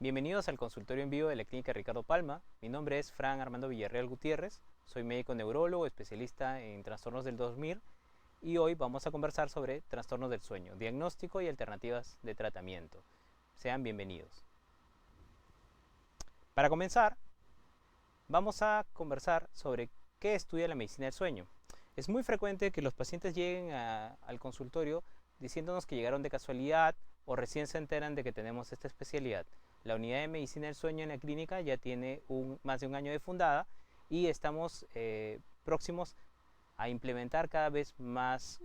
Bienvenidos al consultorio en vivo de la Clínica Ricardo Palma. Mi nombre es Fran Armando Villarreal Gutiérrez. Soy médico neurólogo, especialista en trastornos del dormir y hoy vamos a conversar sobre trastornos del sueño, diagnóstico y alternativas de tratamiento. Sean bienvenidos. Para comenzar, vamos a conversar sobre qué estudia la medicina del sueño. Es muy frecuente que los pacientes lleguen al consultorio diciéndonos que llegaron de casualidad o recién se enteran de que tenemos esta especialidad. La unidad de medicina del sueño en la clínica ya tiene más de un año de fundada y estamos próximos a implementar cada vez más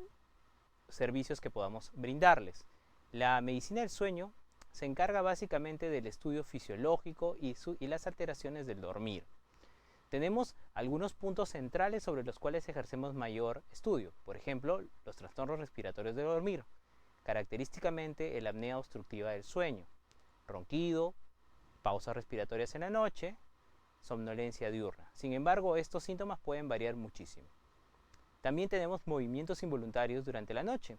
servicios que podamos brindarles. La medicina del sueño se encarga básicamente del estudio fisiológico y las alteraciones del dormir. Tenemos algunos puntos centrales sobre los cuales ejercemos mayor estudio. Por ejemplo, los trastornos respiratorios del dormir, característicamente la apnea obstructiva del sueño, ronquido, pausas respiratorias en la noche, somnolencia diurna. Sin embargo, estos síntomas pueden variar muchísimo. También tenemos movimientos involuntarios durante la noche.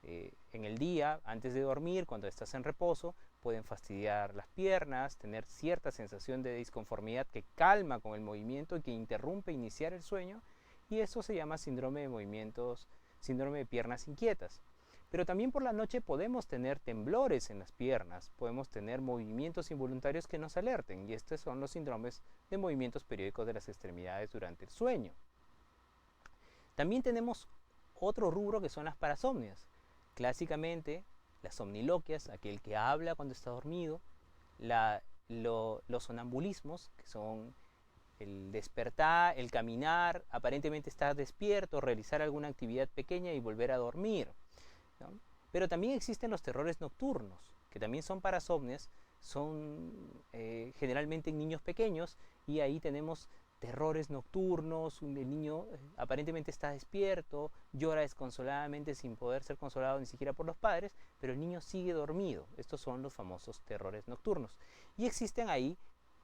En el día, antes de dormir, cuando estás en reposo, pueden fastidiar las piernas, tener cierta sensación de disconformidad que calma con el movimiento y que interrumpe iniciar el sueño, y eso se llama síndrome de piernas inquietas. Pero también por la noche podemos tener temblores en las piernas, podemos tener movimientos involuntarios que nos alerten, y estos son los síndromes de movimientos periódicos de las extremidades durante el sueño. También tenemos otro rubro que son las parasomnias. Clásicamente, las somniloquias, aquel que habla cuando está dormido, los sonambulismos, que son el despertar, el caminar, aparentemente estar despierto, realizar alguna actividad pequeña y volver a dormir, ¿no? Pero también existen los terrores nocturnos, que también son parasomnias, son generalmente en niños pequeños, y ahí tenemos terrores nocturnos, el niño aparentemente está despierto, llora desconsoladamente sin poder ser consolado ni siquiera por los padres, pero el niño sigue dormido. Estos son los famosos terrores nocturnos. Y existen ahí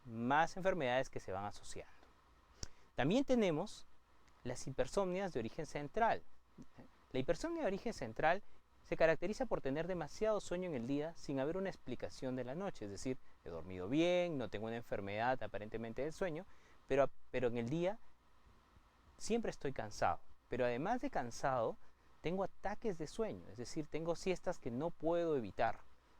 más enfermedades que se van asociando. También tenemos las hipersomnias de origen central. La hipersomnia de origen central se caracteriza por tener demasiado sueño en el día sin haber una explicación de la noche, es decir, he dormido bien, no tengo una enfermedad aparentemente del sueño, pero en el día siempre estoy cansado. Pero además de cansado, tengo ataques de sueño, es decir, tengo siestas que no puedo evitar,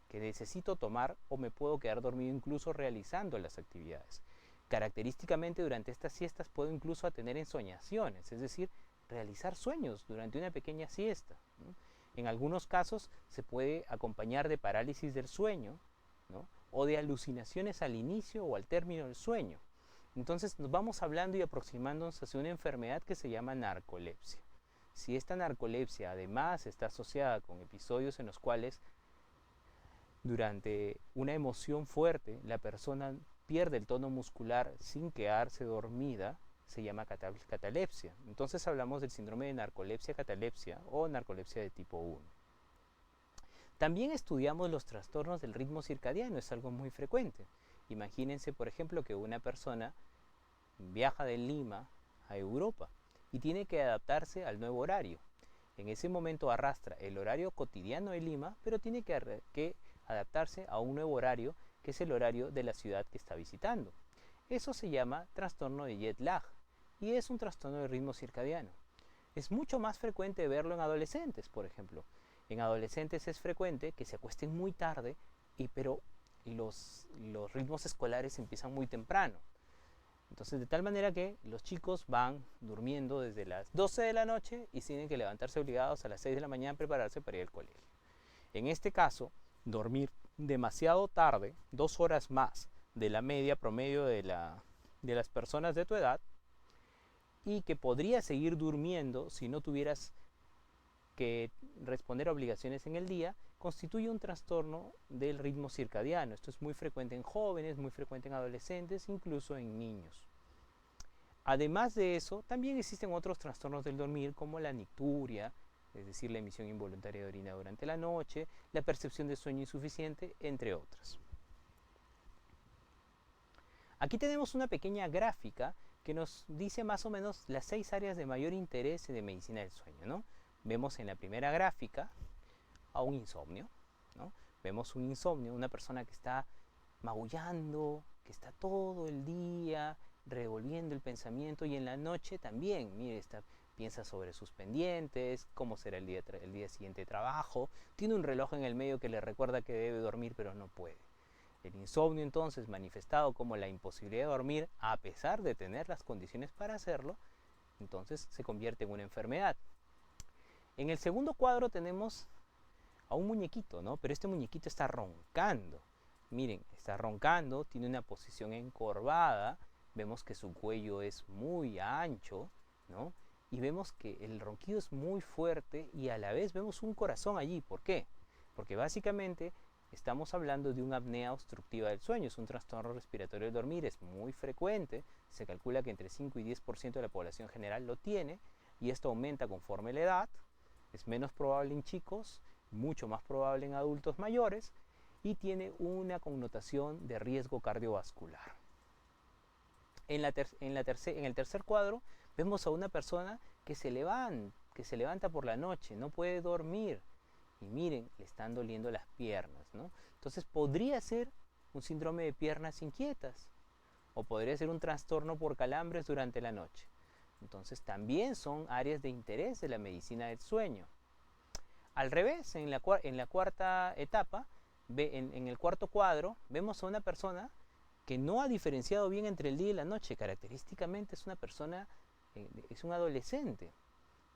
que necesito tomar o me puedo quedar dormido incluso realizando las actividades. Característicamente durante estas siestas puedo incluso tener ensoñaciones, es decir, realizar sueños durante una pequeña siesta, ¿no? En algunos casos se puede acompañar de parálisis del sueño, ¿no? O de alucinaciones al inicio o al término del sueño. Entonces nos vamos hablando y aproximándonos hacia una enfermedad que se llama narcolepsia. Si esta narcolepsia además está asociada con episodios en los cuales durante una emoción fuerte la persona pierde el tono muscular sin quedarse dormida, se llama catalepsia. Entonces hablamos del síndrome de narcolepsia-catalepsia o narcolepsia de tipo 1. También estudiamos los trastornos del ritmo circadiano, es algo muy frecuente. Imagínense, por ejemplo, que una persona viaja de Lima a Europa y tiene que adaptarse al nuevo horario. En ese momento arrastra el horario cotidiano de Lima, pero tiene que adaptarse a un nuevo horario, que es el horario de la ciudad que está visitando. Eso se llama trastorno de jet lag y es un trastorno del ritmo circadiano. Es mucho más frecuente verlo en adolescentes, por ejemplo. En adolescentes es frecuente que se acuesten muy tarde, pero los ritmos escolares empiezan muy temprano. Entonces, de tal manera que los chicos van durmiendo desde las 12 de la noche y tienen que levantarse obligados a las 6 de la mañana a prepararse para ir al colegio. En este caso, dormir demasiado tarde, 2 horas más de la media promedio de las personas de tu edad, y que podrías seguir durmiendo si no tuvieras que responder a obligaciones en el día, constituye un trastorno del ritmo circadiano. Esto es muy frecuente en jóvenes, muy frecuente en adolescentes, incluso en niños. Además de eso, también existen otros trastornos del dormir como la nicturia, es decir, la emisión involuntaria de orina durante la noche, la percepción de sueño insuficiente, entre otras. Aquí tenemos una pequeña gráfica que nos dice más o menos las 6 áreas de mayor interés de medicina del sueño, ¿no? Vemos en la primera gráfica a un insomnio, ¿no? Vemos un insomnio, una persona que está magullando, que está todo el día revolviendo el pensamiento, y en la noche también, mire, piensa sobre sus pendientes, cómo será el día siguiente de trabajo, tiene un reloj en el medio que le recuerda que debe dormir pero no puede. El insomnio entonces manifestado como la imposibilidad de dormir a pesar de tener las condiciones para hacerlo, entonces se convierte en una enfermedad. En el segundo cuadro tenemos a un muñequito, ¿no? Pero este muñequito está roncando. Miren, está roncando, tiene una posición encorvada, vemos que su cuello es muy ancho, ¿no? Y vemos que el ronquido es muy fuerte y a la vez vemos un corazón allí. ¿Por qué? Porque básicamente estamos hablando de una apnea obstructiva del sueño, es un trastorno respiratorio del dormir, es muy frecuente, se calcula que entre 5 y 10% de la población general lo tiene, y esto aumenta conforme la edad, es menos probable en chicos, mucho más probable en adultos mayores, y tiene una connotación de riesgo cardiovascular. En el tercer cuadro vemos a una persona que se levanta por la noche, no puede dormir, y miren, le están doliendo las piernas, ¿no? Entonces podría ser un síndrome de piernas inquietas, o podría ser un trastorno por calambres durante la noche. Entonces también son áreas de interés de la medicina del sueño. Al revés, en la cuarta etapa, en el cuarto cuadro, vemos a una persona que no ha diferenciado bien entre el día y la noche. Característicamente es una persona, es un adolescente.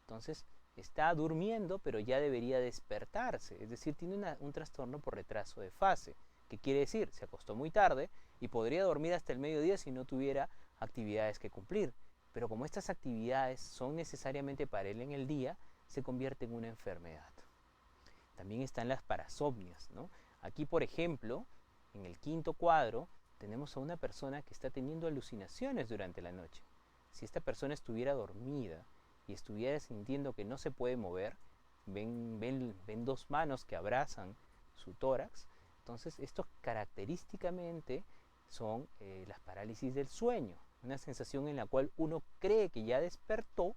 Entonces está durmiendo, pero ya debería despertarse. Es decir, tiene un trastorno por retraso de fase. ¿Qué quiere decir? Se acostó muy tarde y podría dormir hasta el mediodía si no tuviera actividades que cumplir. Pero como estas actividades son necesariamente para él en el día, se convierte en una enfermedad. También están las parasomnias, ¿no? Aquí, por ejemplo, en el quinto cuadro, tenemos a una persona que está teniendo alucinaciones durante la noche. Si esta persona estuviera dormida y estuviera sintiendo que no se puede mover, ven dos manos que abrazan su tórax, entonces esto característicamente son las parálisis del sueño, una sensación en la cual uno cree que ya despertó,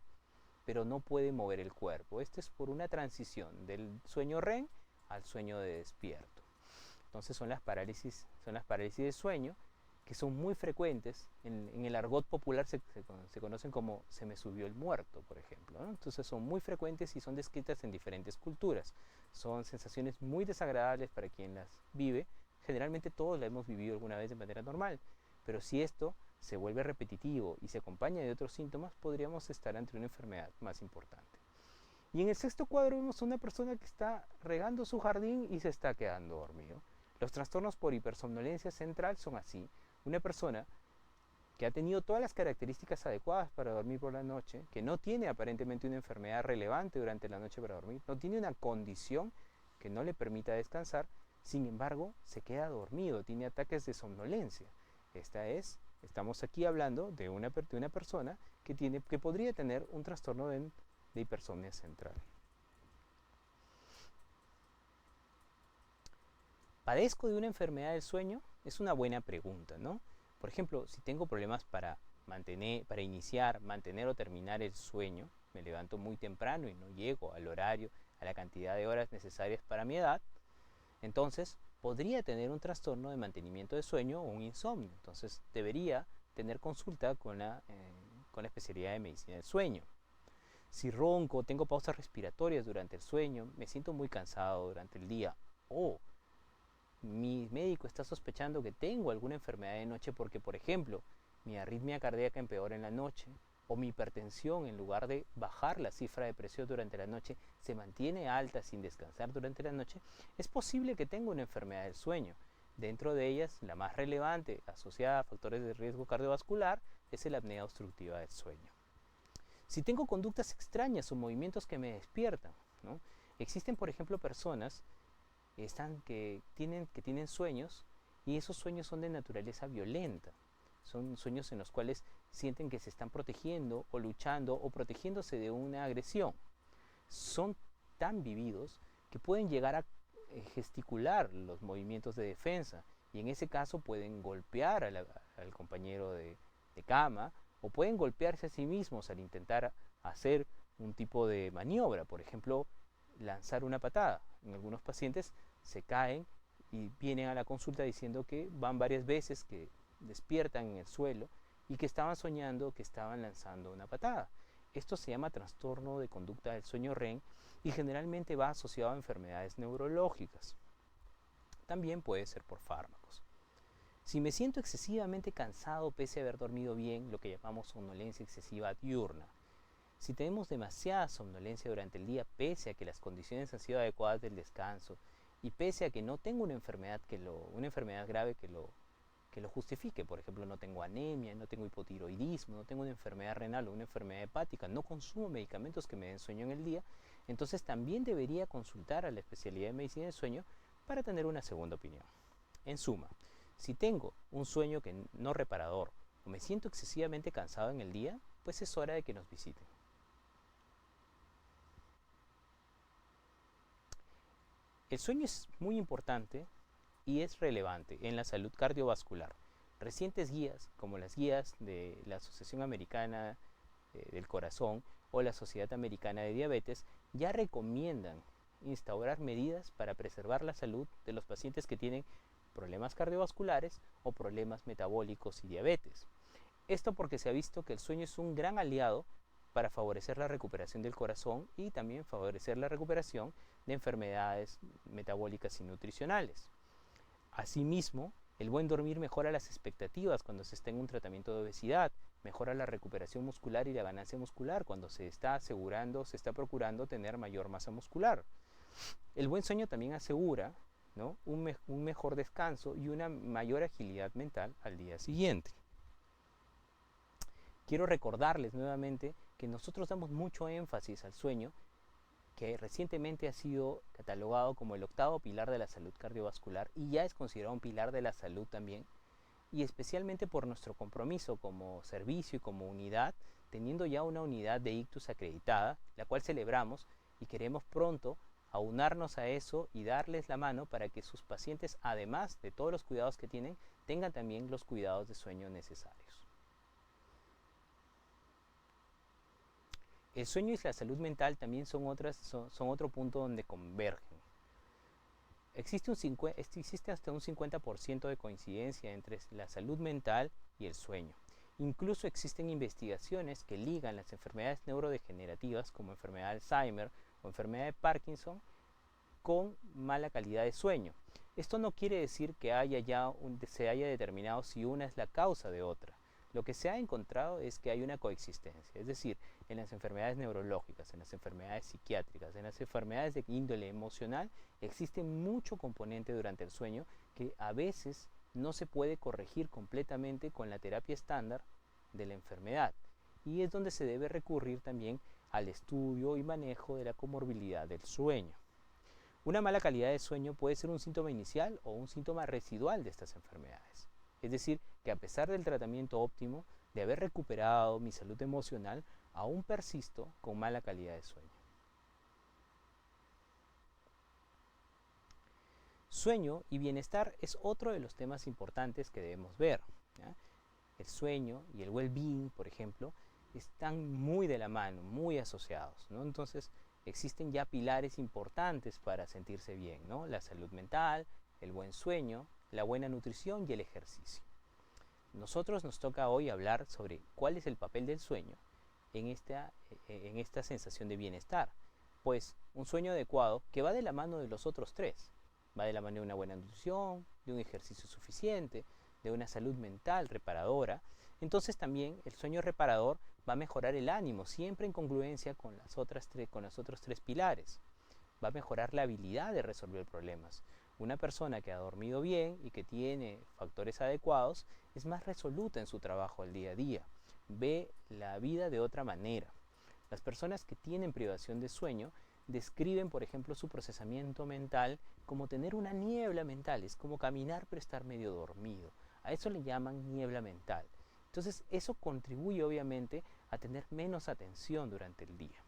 pero no puede mover el cuerpo. Esto es por una transición del sueño REM al sueño de despierto. Entonces son las parálisis del sueño, que son muy frecuentes. En el argot popular se conocen como se me subió el muerto, por ejemplo, ¿no? Entonces son muy frecuentes y son descritas en diferentes culturas. Son sensaciones muy desagradables para quien las vive. Generalmente todos la hemos vivido alguna vez de manera normal, pero si esto se vuelve repetitivo y se acompaña de otros síntomas, podríamos estar ante una enfermedad más importante. Y en el sexto cuadro vemos a una persona que está regando su jardín y se está quedando dormido. Los trastornos por hipersomnolencia central son así. Una persona que ha tenido todas las características adecuadas para dormir por la noche, que no tiene aparentemente una enfermedad relevante durante la noche para dormir, no tiene una condición que no le permita descansar, sin embargo, se queda dormido, tiene ataques de somnolencia. Estamos aquí hablando de una persona que podría tener un trastorno de hipersomnia central. ¿Padezco de una enfermedad del sueño? Es una buena pregunta, ¿no? Por ejemplo, si tengo problemas para iniciar, mantener o terminar el sueño, me levanto muy temprano y no llego al horario, a la cantidad de horas necesarias para mi edad, entonces podría tener un trastorno de mantenimiento de sueño o un insomnio. Entonces debería tener consulta con la especialidad de medicina del sueño. Si ronco, tengo pausas respiratorias durante el sueño, me siento muy cansado durante el día, o mi médico está sospechando que tengo alguna enfermedad de noche porque, por ejemplo, mi arritmia cardíaca empeora en la noche, o mi hipertensión, en lugar de bajar la cifra de presión durante la noche, se mantiene alta sin descansar durante la noche, es posible que tenga una enfermedad del sueño. Dentro de ellas, la más relevante, asociada a factores de riesgo cardiovascular, es la apnea obstructiva del sueño. Si tengo conductas extrañas o movimientos que me despiertan, ¿no? Existen, por ejemplo, personas que tienen sueños, y esos sueños son de naturaleza violenta. Son sueños en los cuales sienten que se están protegiendo o luchando o protegiéndose de una agresión. Son tan vividos que pueden llegar a gesticular los movimientos de defensa, y en ese caso pueden golpear al compañero de cama, o pueden golpearse a sí mismos al intentar hacer un tipo de maniobra, por ejemplo, lanzar una patada. En algunos pacientes se caen y vienen a la consulta diciendo que van varias veces, que despiertan en el suelo y que estaban soñando que estaban lanzando una patada. Esto se llama trastorno de conducta del sueño REM y generalmente va asociado a enfermedades neurológicas. También puede ser por fármacos. Si me siento excesivamente cansado pese a haber dormido bien, lo que llamamos somnolencia excesiva diurna. Si tenemos demasiada somnolencia durante el día pese a que las condiciones han sido adecuadas del descanso y pese a que no tengo una enfermedad grave que lo justifique, por ejemplo, no tengo anemia, no tengo hipotiroidismo, no tengo una enfermedad renal o una enfermedad hepática, no consumo medicamentos que me den sueño en el día, entonces también debería consultar a la especialidad de medicina del sueño para tener una segunda opinión. En suma, si tengo un sueño no reparador o me siento excesivamente cansado en el día, pues es hora de que nos visiten. El sueño es muy importante y es relevante en la salud cardiovascular. Recientes guías, como las guías de la Asociación Americana del Corazón o la Sociedad Americana de Diabetes, ya recomiendan instaurar medidas para preservar la salud de los pacientes que tienen problemas cardiovasculares o problemas metabólicos y diabetes. Esto porque se ha visto que el sueño es un gran aliado para favorecer la recuperación del corazón y también favorecer la recuperación de enfermedades metabólicas y nutricionales. Asimismo, el buen dormir mejora las expectativas cuando se está en un tratamiento de obesidad, mejora la recuperación muscular y la ganancia muscular cuando se está procurando tener mayor masa muscular. El buen sueño también asegura, ¿no?, un mejor descanso y una mayor agilidad mental al día siguiente. Quiero recordarles nuevamente que nosotros damos mucho énfasis al sueño, que recientemente ha sido catalogado como el 8º pilar de la salud cardiovascular y ya es considerado un pilar de la salud también, y especialmente por nuestro compromiso como servicio y como unidad, teniendo ya una unidad de ictus acreditada, la cual celebramos y queremos pronto aunarnos a eso y darles la mano para que sus pacientes, además de todos los cuidados que tienen, tengan también los cuidados de sueño necesarios. El sueño y la salud mental también son otro punto donde convergen. Existe hasta un 50% de coincidencia entre la salud mental y el sueño. Incluso existen investigaciones que ligan las enfermedades neurodegenerativas como enfermedad de Alzheimer o enfermedad de Parkinson con mala calidad de sueño. Esto no quiere decir que se haya determinado si una es la causa de otra. Lo que se ha encontrado es que hay una coexistencia, es decir, en las enfermedades neurológicas, en las enfermedades psiquiátricas, en las enfermedades de índole emocional, existe mucho componente durante el sueño que a veces no se puede corregir completamente con la terapia estándar de la enfermedad. Y es donde se debe recurrir también al estudio y manejo de la comorbilidad del sueño. Una mala calidad de sueño puede ser un síntoma inicial o un síntoma residual de estas enfermedades. Es decir, que a pesar del tratamiento óptimo, de haber recuperado mi salud emocional, aún persisto con mala calidad de sueño. Sueño y bienestar es otro de los temas importantes que debemos ver, ¿ya? El sueño y el well-being, por ejemplo, están muy de la mano, muy asociados, ¿no? Entonces, existen ya pilares importantes para sentirse bien, ¿no? La salud mental, el buen sueño, la buena nutrición y el ejercicio. Nosotros nos toca hoy hablar sobre cuál es el papel del sueño en esta sensación de bienestar. Pues un sueño adecuado que va de la mano de los otros tres. Va de la mano de una buena nutrición, de un ejercicio suficiente, de una salud mental reparadora. Entonces también el sueño reparador va a mejorar el ánimo, siempre en congruencia con los otros tres pilares. Va a mejorar la habilidad de resolver problemas. Una persona que ha dormido bien y que tiene factores adecuados es más resoluta en su trabajo al día a día. Ve la vida de otra manera. Las personas que tienen privación de sueño describen, por ejemplo, su procesamiento mental como tener una niebla mental. Es como caminar pero estar medio dormido. A eso le llaman niebla mental. Entonces, eso contribuye obviamente a tener menos atención durante el día.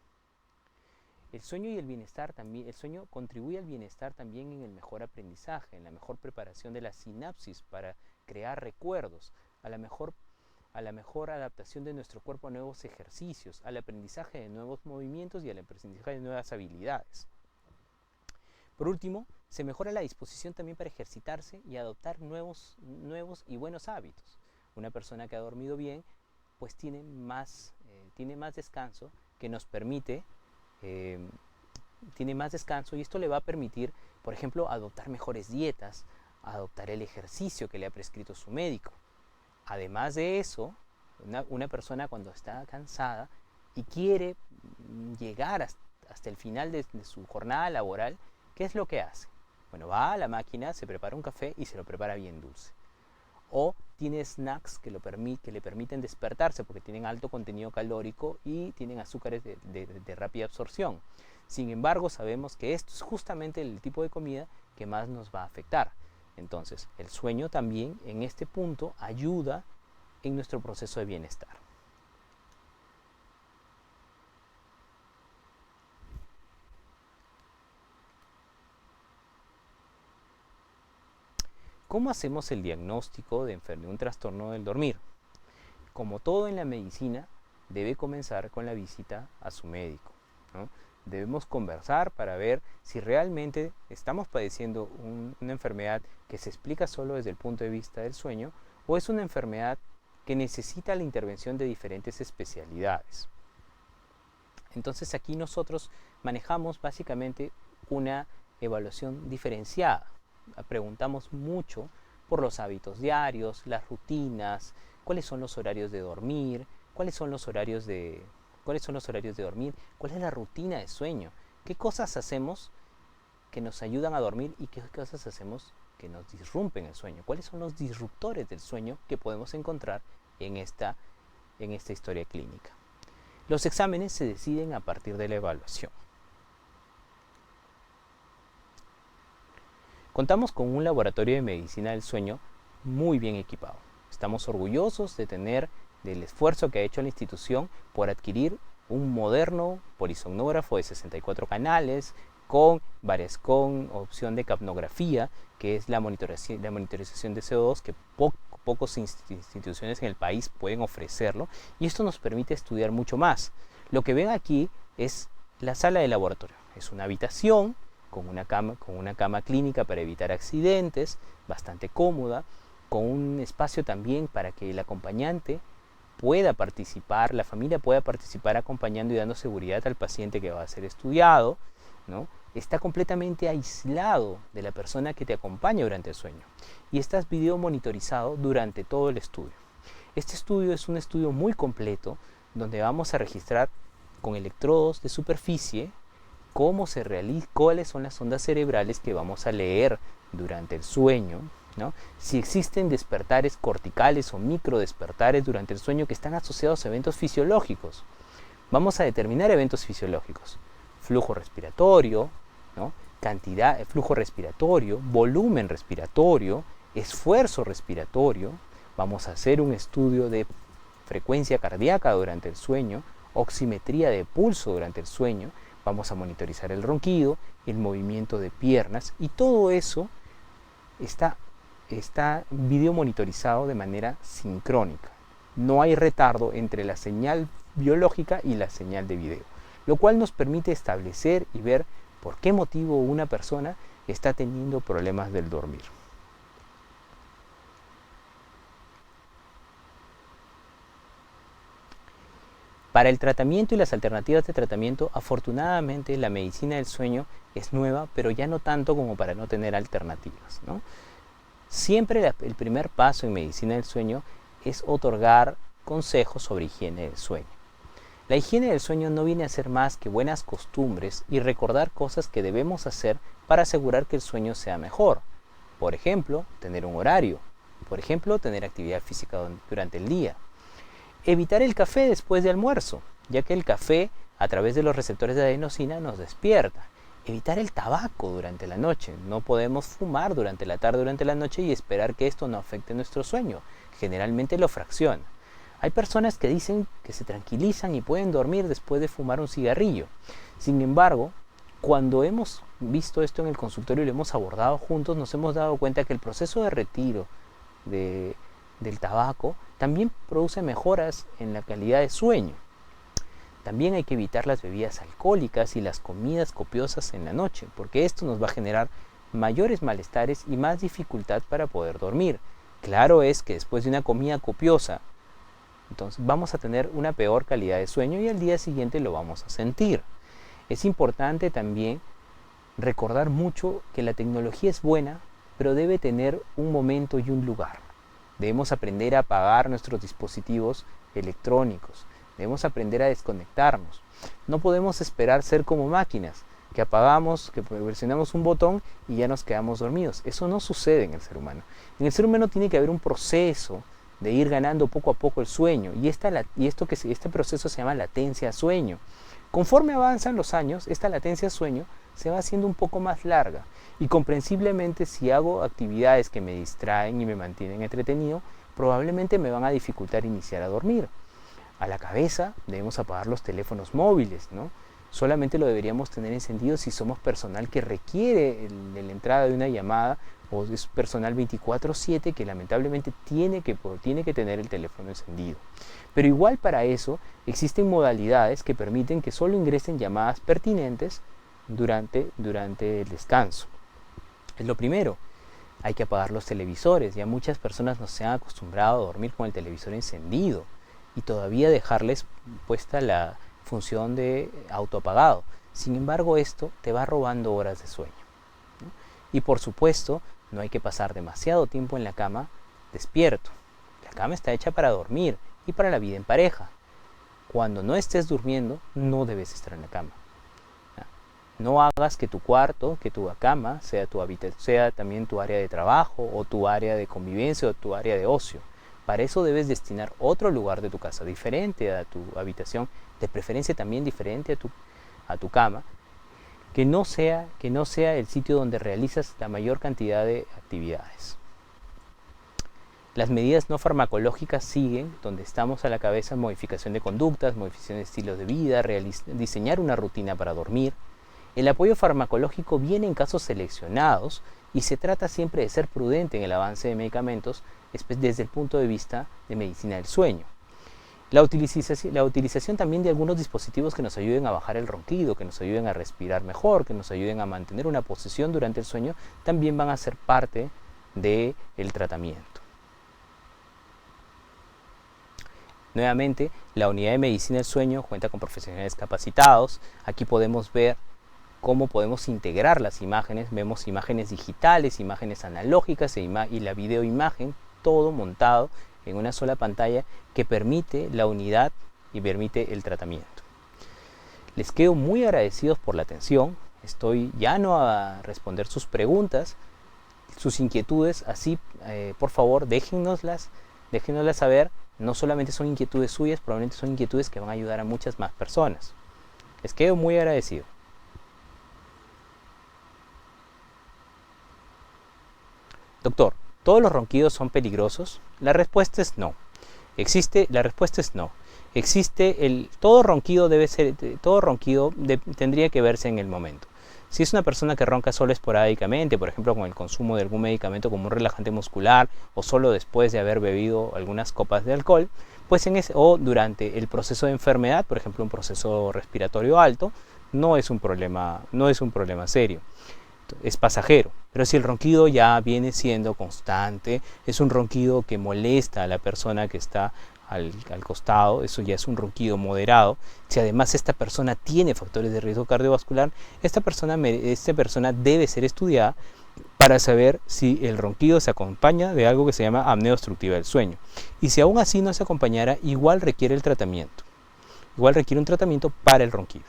El sueño contribuye al bienestar también en el mejor aprendizaje, en la mejor preparación de la sinapsis para crear recuerdos, a la mejor adaptación de nuestro cuerpo a nuevos ejercicios, al aprendizaje de nuevos movimientos y al aprendizaje de nuevas habilidades. Por último, Se mejora la disposición también para ejercitarse y adoptar nuevos y buenos hábitos. Una persona que ha dormido bien, pues tiene más descanso que nos permite, tiene más descanso y esto le va a permitir, por ejemplo, adoptar mejores dietas, adoptar el ejercicio que le ha prescrito su médico. Además de eso, una persona cuando está cansada y quiere llegar hasta el final de su jornada laboral, ¿qué es lo que hace? Bueno, va a la máquina, se prepara un café y se lo prepara bien dulce. O tiene snacks que le permiten despertarse porque tienen alto contenido calórico y tienen azúcares de rápida absorción. Sin embargo, sabemos que esto es justamente el tipo de comida que más nos va a afectar. Entonces, el sueño también en este punto ayuda en nuestro proceso de bienestar. ¿Cómo hacemos el diagnóstico de un trastorno del dormir? Como todo en la medicina, debe comenzar con la visita a su médico, ¿no? Debemos conversar para ver si realmente estamos padeciendo una enfermedad que se explica solo desde el punto de vista del sueño o es una enfermedad que necesita la intervención de diferentes especialidades. Entonces aquí nosotros manejamos básicamente una evaluación diferenciada. Preguntamos mucho por los hábitos diarios, las rutinas, cuáles son los horarios de dormir, cuáles son los horarios de dormir, cuál es la rutina de sueño, qué cosas hacemos que nos ayudan a dormir y qué cosas hacemos que nos disrumpen el sueño, cuáles son los disruptores del sueño que podemos encontrar en esta historia clínica. Los exámenes se deciden a partir de la evaluación. Contamos con un laboratorio de medicina del sueño muy bien equipado. Estamos orgullosos de tener del esfuerzo que ha hecho la institución por adquirir un moderno polisomnógrafo de 64 canales con opción de capnografía, que es la monitorización de CO2 que pocas instituciones en el país pueden ofrecerlo, y esto nos permite estudiar mucho más. Lo que ven aquí es la sala de laboratorio. Es una habitación con una cama clínica para evitar accidentes, bastante cómoda, con un espacio también para que el acompañante pueda participar, la familia pueda participar acompañando y dando seguridad al paciente que va a ser estudiado, ¿no? Está completamente aislado de la persona que te acompaña durante el sueño y estás video monitorizado durante todo el estudio. Este estudio es un estudio muy completo donde vamos a registrar con electrodos de superficie cuáles son las ondas cerebrales que vamos a leer durante el sueño, ¿no? Si existen despertares corticales o microdespertares durante el sueño que están asociados a eventos fisiológicos. Vamos a determinar eventos fisiológicos: flujo respiratorio, ¿no? Flujo respiratorio, volumen respiratorio, esfuerzo respiratorio. Vamos a hacer un estudio de frecuencia cardíaca durante el sueño, oximetría de pulso durante el sueño. Vamos a monitorizar el ronquido, el movimiento de piernas, y todo eso está video monitorizado de manera sincrónica. No hay retardo entre la señal biológica y la señal de video, lo cual nos permite establecer y ver por qué motivo una persona está teniendo problemas del dormir. Para el tratamiento y las alternativas de tratamiento, afortunadamente la medicina del sueño es nueva, pero ya no tanto como para no tener alternativas, ¿no? Siempre el primer paso en medicina del sueño es otorgar consejos sobre higiene del sueño. La higiene del sueño no viene a ser más que buenas costumbres y recordar cosas que debemos hacer para asegurar que el sueño sea mejor. Por ejemplo, tener un horario. Por ejemplo, tener actividad física durante el día. Evitar el café después de almuerzo, ya que el café, a través de los receptores de adenosina, nos despierta. Evitar el tabaco durante la noche. No podemos fumar durante la tarde, durante la noche, y esperar que esto no afecte nuestro sueño. Generalmente lo fracciona. Hay personas que dicen que se tranquilizan y pueden dormir después de fumar un cigarrillo. Sin embargo, cuando hemos visto esto en el consultorio y lo hemos abordado juntos, nos hemos dado cuenta que el proceso de retiro del tabaco también produce mejoras en la calidad de sueño. También hay que evitar las bebidas alcohólicas y las comidas copiosas en la noche, porque esto nos va a generar mayores malestares y más dificultad para poder dormir. Claro es que después de una comida copiosa, entonces vamos a tener una peor calidad de sueño y al día siguiente lo vamos a sentir. Es importante también recordar mucho que la tecnología es buena, pero debe tener un momento y un lugar. Debemos aprender a apagar nuestros dispositivos electrónicos. Debemos aprender a desconectarnos. No podemos esperar ser como máquinas, que apagamos, que presionamos un botón y ya nos quedamos dormidos. Eso no sucede en el ser humano. En el ser humano tiene que haber un proceso de ir ganando poco a poco el sueño. Y este proceso se llama latencia sueño. Conforme avanzan los años, esta latencia sueño se va haciendo un poco más larga. Y comprensiblemente, si hago actividades que me distraen y me mantienen entretenido, probablemente me van a dificultar iniciar a dormir. A la cabeza debemos apagar los teléfonos móviles, ¿no? Solamente lo deberíamos tener encendido si somos personal que requiere la entrada de una llamada o es personal 24/7 que lamentablemente tiene que tener el teléfono encendido. Pero igual para eso existen modalidades que permiten que solo ingresen llamadas pertinentes durante el descanso. Es lo primero. Hay que apagar los televisores. Ya muchas personas no se han acostumbrado a dormir con el televisor encendido y todavía dejarles puesta la función de autoapagado. Sin embargo, esto te va robando horas de sueño, ¿no? Y por supuesto, no hay que pasar demasiado tiempo en la cama despierto. La cama está hecha para dormir y para la vida en pareja. Cuando no estés durmiendo, no debes estar en la cama. No hagas que tu cuarto, que tu cama sea también tu área de trabajo o tu área de convivencia o tu área de ocio. Para eso debes destinar otro lugar de tu casa diferente a tu habitación, de preferencia también diferente a tu cama, que no sea el sitio donde realizas la mayor cantidad de actividades. Las medidas no farmacológicas siguen donde estamos a la cabeza: modificación de conductas, modificación de estilos de vida, diseñar una rutina para dormir. El apoyo farmacológico viene en casos seleccionados y se trata siempre de ser prudente en el avance de medicamentos desde el punto de vista de medicina del sueño. La utilización también de algunos dispositivos que nos ayuden a bajar el ronquido, que nos ayuden a respirar mejor, que nos ayuden a mantener una posición durante el sueño, también van a ser parte del tratamiento. Nuevamente, la unidad de medicina del sueño cuenta con profesionales capacitados. Aquí podemos ver cómo podemos integrar las imágenes. Vemos imágenes digitales, imágenes analógicas y la videoimagen, todo montado en una sola pantalla que permite la unidad y permite el tratamiento. Les quedo muy agradecidos por la atención. Estoy llano a responder sus preguntas, sus inquietudes, así por favor déjennoslas saber. No solamente son inquietudes suyas, probablemente son inquietudes que van a ayudar a muchas más personas. Les quedo muy agradecido. Doctor, ¿todos los ronquidos son peligrosos? La respuesta es no. Todo ronquido tendría que verse en el momento. Si es una persona que ronca solo esporádicamente, por ejemplo con el consumo de algún medicamento como un relajante muscular o solo después de haber bebido algunas copas de alcohol, pues o durante el proceso de enfermedad, por ejemplo un proceso respiratorio alto, no es un problema serio. Es pasajero. Pero si el ronquido ya viene siendo constante, es un ronquido que molesta a la persona que está al costado, eso ya es un ronquido moderado. Si además esta persona tiene factores de riesgo cardiovascular, esta persona debe ser estudiada para saber si el ronquido se acompaña de algo que se llama apnea obstructiva del sueño. Y si aún así no se acompañara, igual requiere el tratamiento. Igual requiere un tratamiento para el ronquido.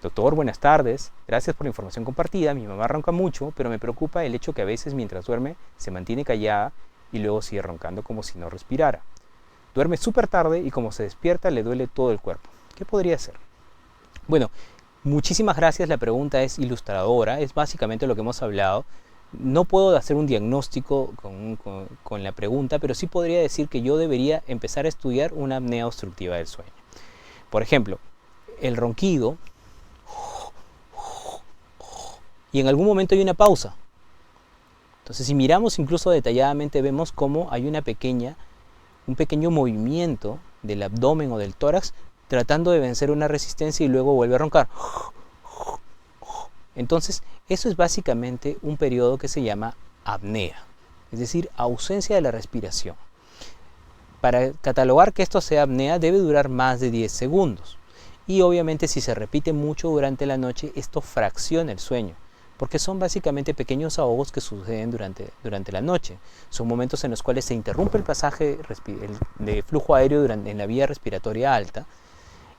Doctor, buenas tardes. Gracias por la información compartida. Mi mamá ronca mucho, pero me preocupa el hecho que a veces mientras duerme se mantiene callada y luego sigue roncando como si no respirara. Duerme súper tarde y como se despierta le duele todo el cuerpo. ¿Qué podría hacer? Bueno, muchísimas gracias. La pregunta es ilustradora. Es básicamente lo que hemos hablado. No puedo hacer un diagnóstico con la pregunta, pero sí podría decir que yo debería empezar a estudiar una apnea obstructiva del sueño. Por ejemplo, el ronquido, y en algún momento hay una pausa. Entonces, si miramos incluso detalladamente, vemos cómo hay un pequeño movimiento del abdomen o del tórax tratando de vencer una resistencia y luego vuelve a roncar. Entonces, eso es básicamente un periodo que se llama apnea, es decir, ausencia de la respiración. Para catalogar que esto sea apnea debe durar más de 10 segundos. Y obviamente si se repite mucho durante la noche, esto fracciona el sueño, porque son básicamente pequeños ahogos que suceden durante la noche. Son momentos en los cuales se interrumpe el pasaje de flujo aéreo en la vía respiratoria alta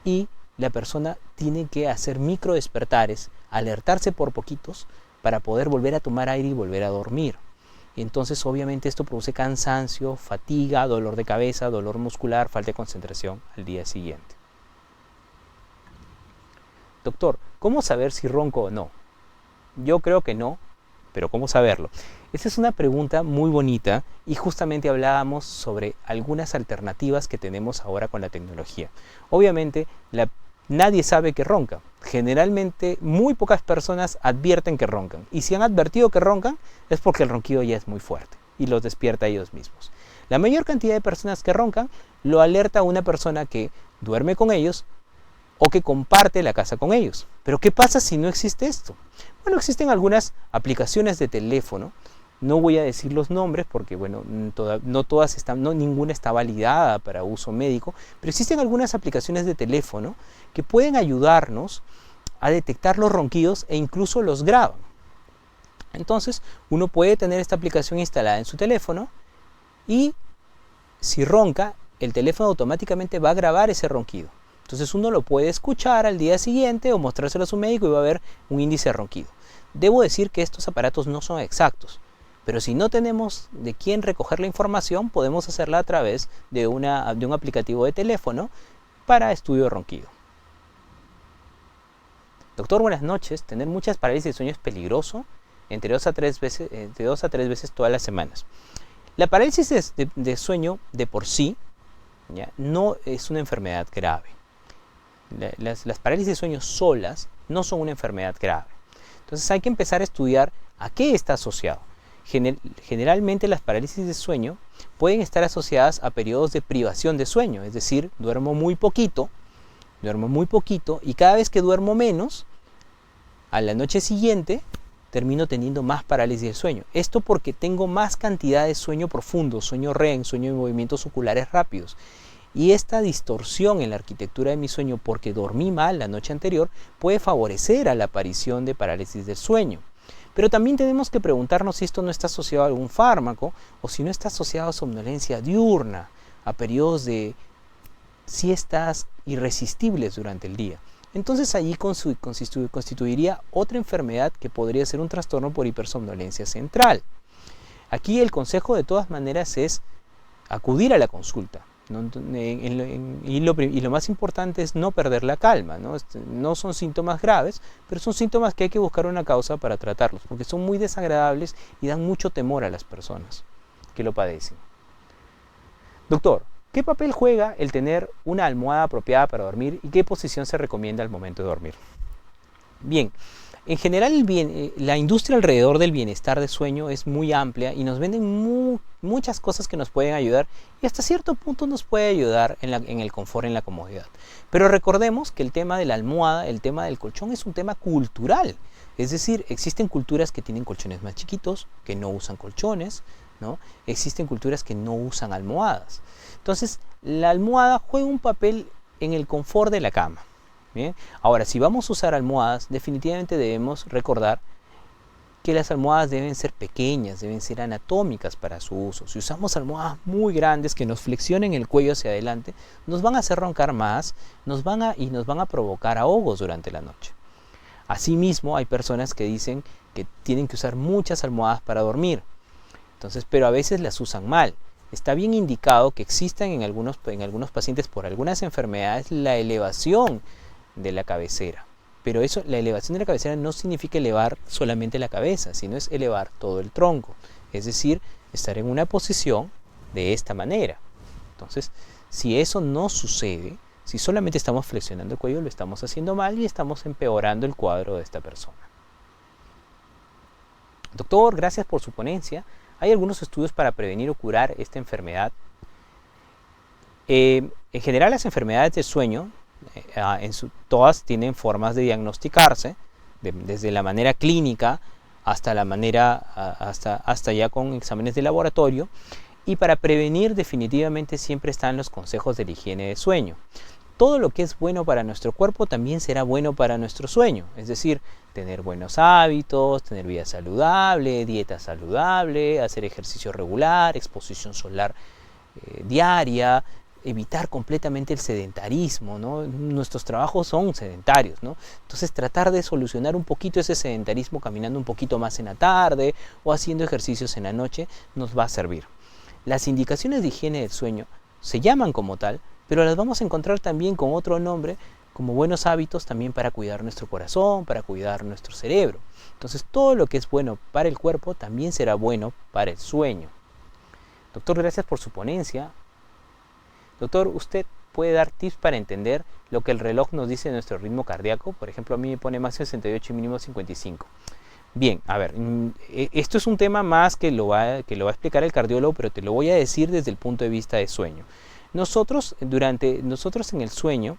y la persona tiene que hacer micro despertares, alertarse por poquitos para poder volver a tomar aire y volver a dormir. Y entonces obviamente esto produce cansancio, fatiga, dolor de cabeza, dolor muscular, falta de concentración al día siguiente. Doctor, ¿cómo saber si ronco o no? Yo creo que no, pero ¿cómo saberlo? Esta es una pregunta muy bonita y justamente hablábamos sobre algunas alternativas que tenemos ahora con la tecnología. Obviamente, nadie sabe que ronca. Generalmente, muy pocas personas advierten que roncan. Y si han advertido que roncan, es porque el ronquido ya es muy fuerte y los despierta a ellos mismos. La mayor cantidad de personas que roncan lo alerta a una persona que duerme con ellos o que comparte la casa con ellos. Pero ¿qué pasa si no existe esto? Bueno, existen algunas aplicaciones de teléfono. No voy a decir los nombres porque, bueno, ninguna está validada para uso médico, pero existen algunas aplicaciones de teléfono que pueden ayudarnos a detectar los ronquidos e incluso los graban. Entonces, uno puede tener esta aplicación instalada en su teléfono y si ronca, el teléfono automáticamente va a grabar ese ronquido. Entonces uno lo puede escuchar al día siguiente o mostrárselo a su médico y va a haber un índice de ronquido. Debo decir que estos aparatos no son exactos, pero si no tenemos de quién recoger la información, podemos hacerla a través de un aplicativo de teléfono para estudio de ronquido. Doctor, buenas noches. Tener muchas parálisis de sueño es peligroso, entre 2 a 3 veces todas las semanas. La parálisis de sueño de por sí no es una enfermedad grave. Las parálisis de sueño solas no son una enfermedad grave. Entonces hay que empezar a estudiar a qué está asociado. Generalmente las parálisis de sueño pueden estar asociadas a periodos de privación de sueño, es decir, duermo muy poquito y cada vez que duermo menos, a la noche siguiente termino teniendo más parálisis de sueño. Esto porque tengo más cantidad de sueño profundo, sueño REM, sueño de movimientos oculares rápidos. Y esta distorsión en la arquitectura de mi sueño porque dormí mal la noche anterior puede favorecer a la aparición de parálisis del sueño. Pero también tenemos que preguntarnos si esto no está asociado a algún fármaco o si no está asociado a somnolencia diurna, a periodos de siestas irresistibles durante el día. Entonces allí constituiría otra enfermedad que podría ser un trastorno por hipersomnolencia central. Aquí el consejo de todas maneras es acudir a la consulta. Y lo más importante es no perder la calma, ¿no? No son síntomas graves, pero son síntomas que hay que buscar una causa para tratarlos, porque son muy desagradables y dan mucho temor a las personas que lo padecen. Doctor, ¿qué papel juega el tener una almohada apropiada para dormir y qué posición se recomienda al momento de dormir? Bien, en general la industria alrededor del bienestar de sueño es muy amplia y nos venden muchas cosas que nos pueden ayudar y hasta cierto punto nos puede ayudar en el confort, en la comodidad. Pero recordemos que el tema de la almohada, el tema del colchón es un tema cultural. Es decir, existen culturas que tienen colchones más chiquitos, que no usan colchones, ¿no? Existen culturas que no usan almohadas. Entonces, la almohada juega un papel en el confort de la cama. ¿Bien? Ahora, si vamos a usar almohadas, definitivamente debemos recordar que las almohadas deben ser pequeñas, deben ser anatómicas para su uso. Si usamos almohadas muy grandes que nos flexionen el cuello hacia adelante, nos van a hacer roncar más y nos van a provocar ahogos durante la noche. Asimismo, hay personas que dicen que tienen que usar muchas almohadas para dormir. Entonces, pero a veces las usan mal. Está bien indicado que existan en algunos pacientes por algunas enfermedades la elevación de la cabecera. Pero la elevación de la cabecera no significa elevar solamente la cabeza, sino es elevar todo el tronco. Es decir, estar en una posición de esta manera. Entonces, si eso no sucede, si solamente estamos flexionando el cuello, lo estamos haciendo mal y estamos empeorando el cuadro de esta persona. Doctor, gracias por su ponencia. Hay algunos estudios para prevenir o curar esta enfermedad. En general, las enfermedades del sueño, todas tienen formas de diagnosticarse, desde la manera clínica hasta la manera, hasta ya con exámenes de laboratorio. Y para prevenir definitivamente siempre están los consejos de la higiene de sueño. Todo lo que es bueno para nuestro cuerpo también será bueno para nuestro sueño. Es decir, tener buenos hábitos, tener vida saludable, dieta saludable, hacer ejercicio regular, exposición solar diaria, evitar completamente el sedentarismo, ¿no? Nuestros trabajos son sedentarios, ¿no? Entonces tratar de solucionar un poquito ese sedentarismo caminando un poquito más en la tarde o haciendo ejercicios en la noche nos va a servir. Las indicaciones de higiene del sueño se llaman como tal, pero las vamos a encontrar también con otro nombre, como buenos hábitos también para cuidar nuestro corazón, para cuidar nuestro cerebro. Entonces todo lo que es bueno para el cuerpo también será bueno para el sueño. Doctor, gracias por su ponencia. Doctor, ¿usted puede dar tips para entender lo que el reloj nos dice de nuestro ritmo cardíaco? Por ejemplo, a mí me pone máximo 68 y mínimo 55. Bien, a ver, esto es un tema más que lo va a explicar el cardiólogo, pero te lo voy a decir desde el punto de vista de sueño. Nosotros en el sueño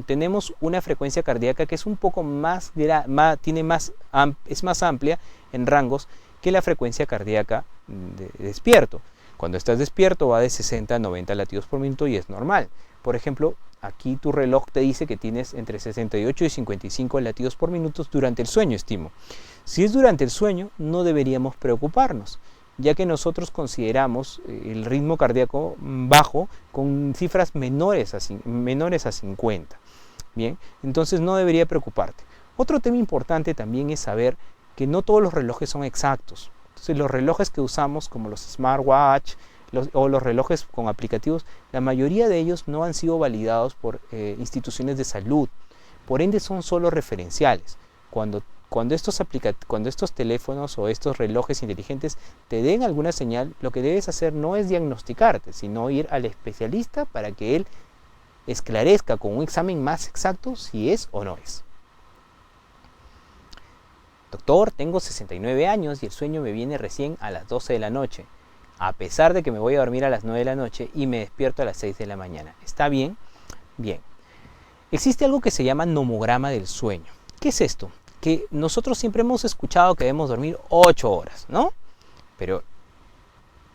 tenemos una frecuencia cardíaca que es un poco es más amplia en rangos que la frecuencia cardíaca de despierto. Cuando estás despierto va de 60 a 90 latidos por minuto y es normal. Por ejemplo, aquí tu reloj te dice que tienes entre 68 y 55 latidos por minuto durante el sueño, estimo. Si es durante el sueño, no deberíamos preocuparnos, ya que nosotros consideramos el ritmo cardíaco bajo con cifras menores a 50. Bien, entonces no debería preocuparte. Otro tema importante también es saber que no todos los relojes son exactos. Entonces los relojes que usamos, como los smartwatch o los relojes con aplicativos, la mayoría de ellos no han sido validados por instituciones de salud. Por ende son solo referenciales. Cuando estos teléfonos o estos relojes inteligentes te den alguna señal, lo que debes hacer no es diagnosticarte, sino ir al especialista para que él esclarezca con un examen más exacto si es o no es. Doctor, tengo 69 años y el sueño me viene recién a las 12 de la noche, a pesar de que me voy a dormir a las 9 de la noche y me despierto a las 6 de la mañana. ¿Está bien? Bien. Existe algo que se llama nomograma del sueño. ¿Qué es esto? Que nosotros siempre hemos escuchado que debemos dormir 8 horas, ¿no? Pero,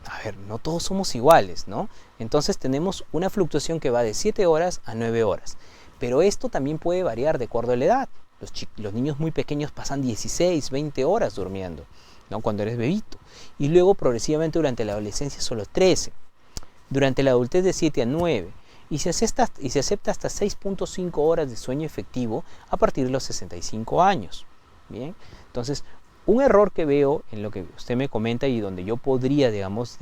a ver, no todos somos iguales, ¿no? Entonces tenemos una fluctuación que va de 7 horas a 9 horas. Pero esto también puede variar de acuerdo a la edad. Los niños muy pequeños pasan 16, 20 horas durmiendo, ¿no? Cuando eres bebito. Y luego progresivamente durante la adolescencia solo 13. Durante la adultez de 7 a 9. Y se acepta hasta 6.5 horas de sueño efectivo a partir de los 65 años. Bien, entonces un error que veo en lo que usted me comenta y donde yo podría, digamos,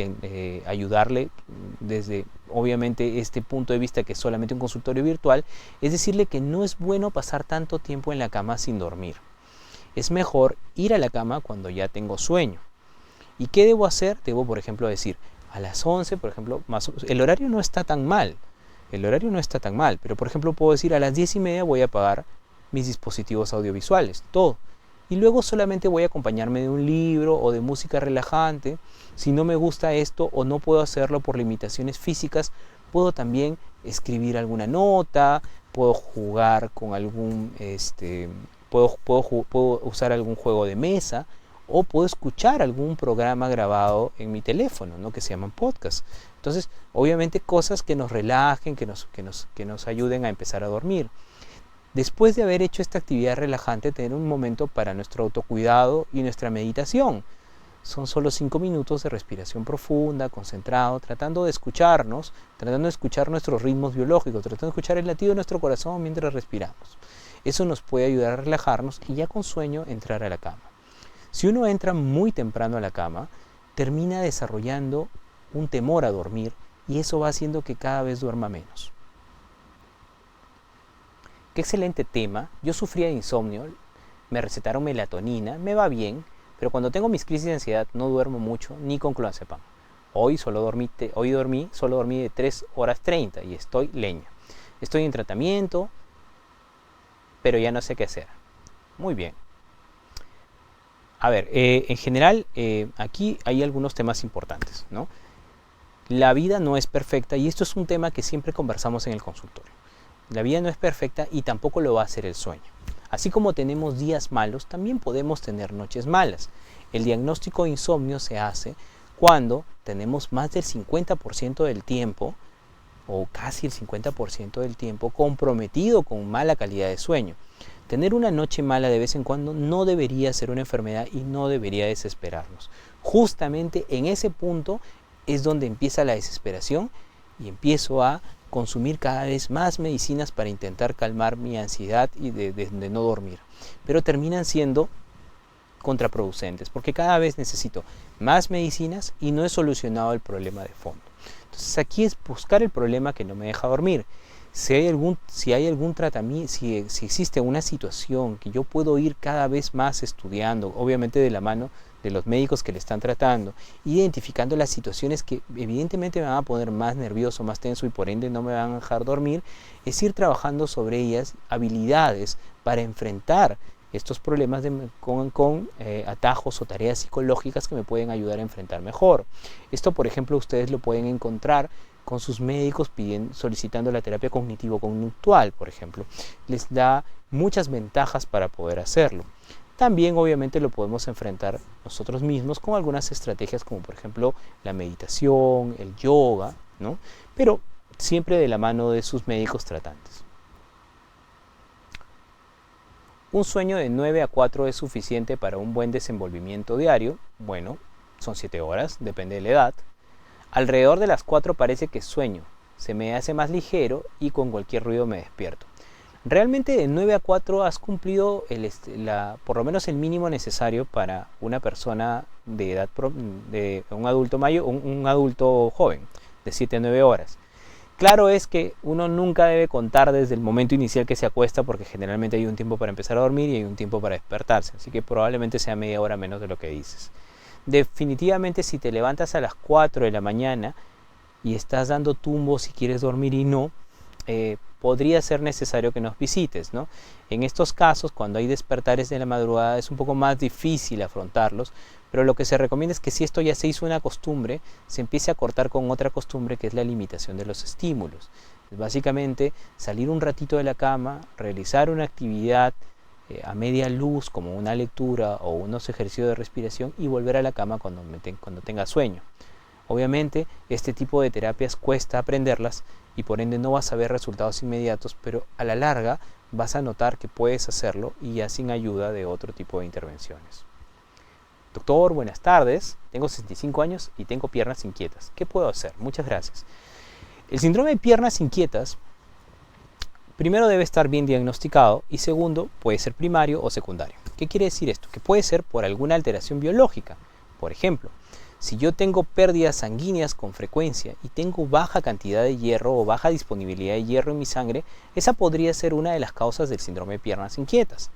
ayudarle desde obviamente este punto de vista que es solamente un consultorio virtual, es decirle que no es bueno pasar tanto tiempo en la cama sin dormir. Es mejor ir a la cama cuando ya tengo sueño. ¿Y qué debo hacer? Debo, por ejemplo, decir a las 11, por ejemplo, el horario no está tan mal. Pero por ejemplo puedo decir a las 10:30 voy a apagar mis dispositivos audiovisuales, todo. Y luego solamente voy a acompañarme de un libro o de música relajante. Si no me gusta esto o no puedo hacerlo por limitaciones físicas, puedo también escribir alguna nota, puedo jugar con puedo usar algún juego de mesa o puedo escuchar algún programa grabado en mi teléfono, ¿no? Que se llaman podcasts. Entonces, obviamente cosas que nos relajen, que nos ayuden a empezar a dormir. Después de haber hecho esta actividad relajante, tener un momento para nuestro autocuidado y nuestra meditación. Son solo 5 minutos de respiración profunda, concentrado, tratando de escucharnos, tratando de escuchar nuestros ritmos biológicos, tratando de escuchar el latido de nuestro corazón mientras respiramos. Eso nos puede ayudar a relajarnos y ya con sueño entrar a la cama. Si uno entra muy temprano a la cama, termina desarrollando un temor a dormir y eso va haciendo que cada vez duerma menos. Qué excelente tema. Yo sufría de insomnio, me recetaron melatonina, me va bien, pero cuando tengo mis crisis de ansiedad no duermo mucho ni con clonazepam. Hoy dormí de 3 horas 30 y estoy leña. Estoy en tratamiento, pero ya no sé qué hacer. Muy bien. A ver, en general, aquí hay algunos temas importantes, ¿no? La vida no es perfecta y esto es un tema que siempre conversamos en el consultorio. La vida no es perfecta y tampoco lo va a ser el sueño. Así como tenemos días malos, también podemos tener noches malas. El diagnóstico de insomnio se hace cuando tenemos más del 50% del tiempo, o casi el 50% del tiempo, comprometido con mala calidad de sueño. Tener una noche mala de vez en cuando no debería ser una enfermedad y no debería desesperarnos. Justamente en ese punto es donde empieza la desesperación y empiezo a consumir cada vez más medicinas para intentar calmar mi ansiedad y de no dormir. Pero terminan siendo contraproducentes porque cada vez necesito más medicinas y no he solucionado el problema de fondo. Entonces aquí es buscar el problema que no me deja dormir. Si hay algún tratamiento, si existe una situación que yo puedo ir cada vez más estudiando, obviamente de la mano de los médicos que le están tratando, identificando las situaciones que evidentemente me van a poner más nervioso, más tenso y por ende no me van a dejar dormir, es ir trabajando sobre ellas, habilidades para enfrentar estos problemas con atajos o tareas psicológicas que me pueden ayudar a enfrentar mejor. Esto, por ejemplo, ustedes lo pueden encontrar con sus médicos solicitando la terapia cognitivo-conductual, por ejemplo. Les da muchas ventajas para poder hacerlo. También, obviamente, lo podemos enfrentar nosotros mismos con algunas estrategias como, por ejemplo, la meditación, el yoga, ¿no? Pero siempre de la mano de sus médicos tratantes. Un sueño de 9 a 4 es suficiente para un buen desenvolvimiento diario. Bueno, son 7 horas, depende de la edad. Alrededor de las 4 parece que sueño, se me hace más ligero y con cualquier ruido me despierto. Realmente de 9 a 4 has cumplido por lo menos el mínimo necesario para una persona de edad, de un adulto mayor, un adulto joven, de 7 a 9 horas. Claro es que uno nunca debe contar desde el momento inicial que se acuesta porque generalmente hay un tiempo para empezar a dormir y hay un tiempo para despertarse, así que probablemente sea media hora menos de lo que dices. Definitivamente si te levantas a las 4 de la mañana y estás dando tumbos si quieres dormir y no, podría ser necesario que nos visites, ¿no? En estos casos, cuando hay despertares de la madrugada, es un poco más difícil afrontarlos, pero lo que se recomienda es que si esto ya se hizo una costumbre, se empiece a cortar con otra costumbre que es la limitación de los estímulos. Básicamente, salir un ratito de la cama, realizar una actividad a media luz como una lectura o unos ejercicios de respiración y volver a la cama cuando tenga sueño. Obviamente, este tipo de terapias cuesta aprenderlas y por ende no vas a ver resultados inmediatos, pero a la larga vas a notar que puedes hacerlo y ya sin ayuda de otro tipo de intervenciones. Doctor, buenas tardes. Tengo 65 años y tengo piernas inquietas. ¿Qué puedo hacer? Muchas gracias. El síndrome de piernas inquietas, primero debe estar bien diagnosticado y segundo, puede ser primario o secundario. ¿Qué quiere decir esto? Que puede ser por alguna alteración biológica. Por ejemplo, si yo tengo pérdidas sanguíneas con frecuencia y tengo baja cantidad de hierro o baja disponibilidad de hierro en mi sangre, esa podría ser una de las causas del síndrome de piernas inquietas.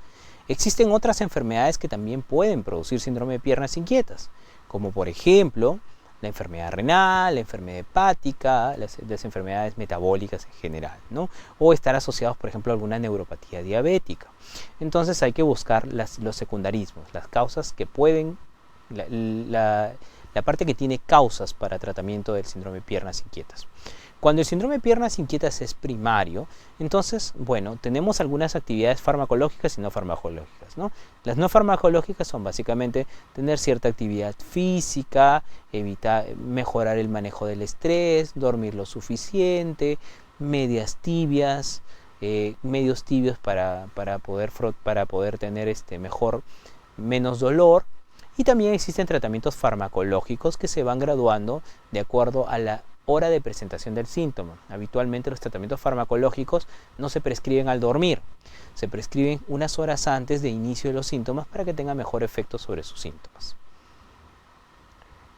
Existen otras enfermedades que también pueden producir síndrome de piernas inquietas, como por ejemplo la enfermedad renal, la enfermedad hepática, las enfermedades metabólicas en general, ¿no? O estar asociados, por ejemplo, a alguna neuropatía diabética. Entonces hay que buscar los secundarismos, las causas que pueden, la parte que tiene causas para tratamiento del síndrome de piernas inquietas. Cuando el síndrome de piernas inquietas es primario, entonces, bueno, tenemos algunas actividades farmacológicas y no farmacológicas, ¿no? Las no farmacológicas son básicamente tener cierta actividad física, mejorar el manejo del estrés, dormir lo suficiente, medios tibios para poder tener menos dolor. Y también existen tratamientos farmacológicos que se van graduando de acuerdo a la hora de presentación del síntoma. Habitualmente los tratamientos farmacológicos no se prescriben al dormir, se prescriben unas horas antes de inicio de los síntomas para que tenga mejor efecto sobre sus síntomas.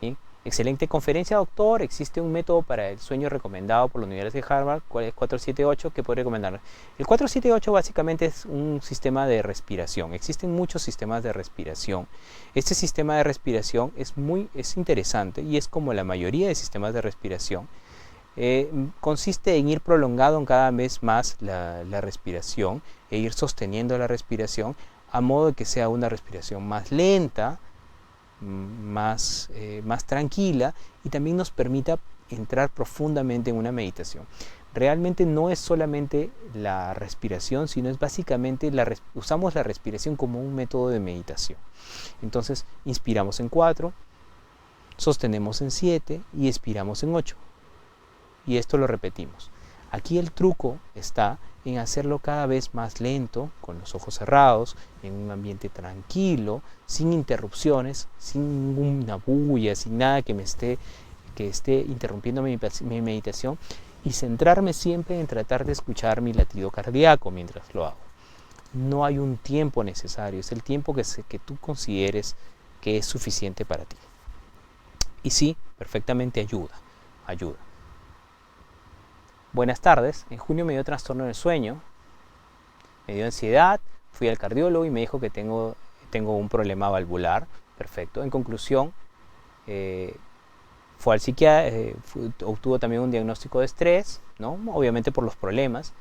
¿Sí? Excelente conferencia, doctor. Existe un método para el sueño recomendado por la Universidad de Harvard. ¿Cuál es 478? ¿Qué puede recomendar? El 478 básicamente es un sistema de respiración. Existen muchos sistemas de respiración. Este sistema de respiración es interesante y es como la mayoría de sistemas de respiración. Consiste en ir prolongando cada vez más la respiración e ir sosteniendo la respiración a modo de que sea una respiración más lenta, más tranquila y también nos permita entrar profundamente en una meditación. realmente no es solamente la respiración, sino es básicamente usamos la respiración como un método de meditación. Entonces, inspiramos en 4, sostenemos en 7 y expiramos en 8. Y esto lo repetimos. Aquí el truco está en hacerlo cada vez más lento, con los ojos cerrados, en un ambiente tranquilo, sin interrupciones, sin ninguna bulla, sin nada que esté interrumpiendo mi meditación, y centrarme siempre en tratar de escuchar mi latido cardíaco mientras lo hago. No hay un tiempo necesario, es el tiempo que tú consideres que es suficiente para ti. Y sí, perfectamente ayuda. Buenas tardes, en junio me dio trastorno del sueño, me dio ansiedad, fui al cardiólogo y me dijo que tengo un problema valvular. Perfecto. En conclusión, fue al psiquiatra, obtuvo también un diagnóstico de estrés, ¿no? Obviamente por los problemas,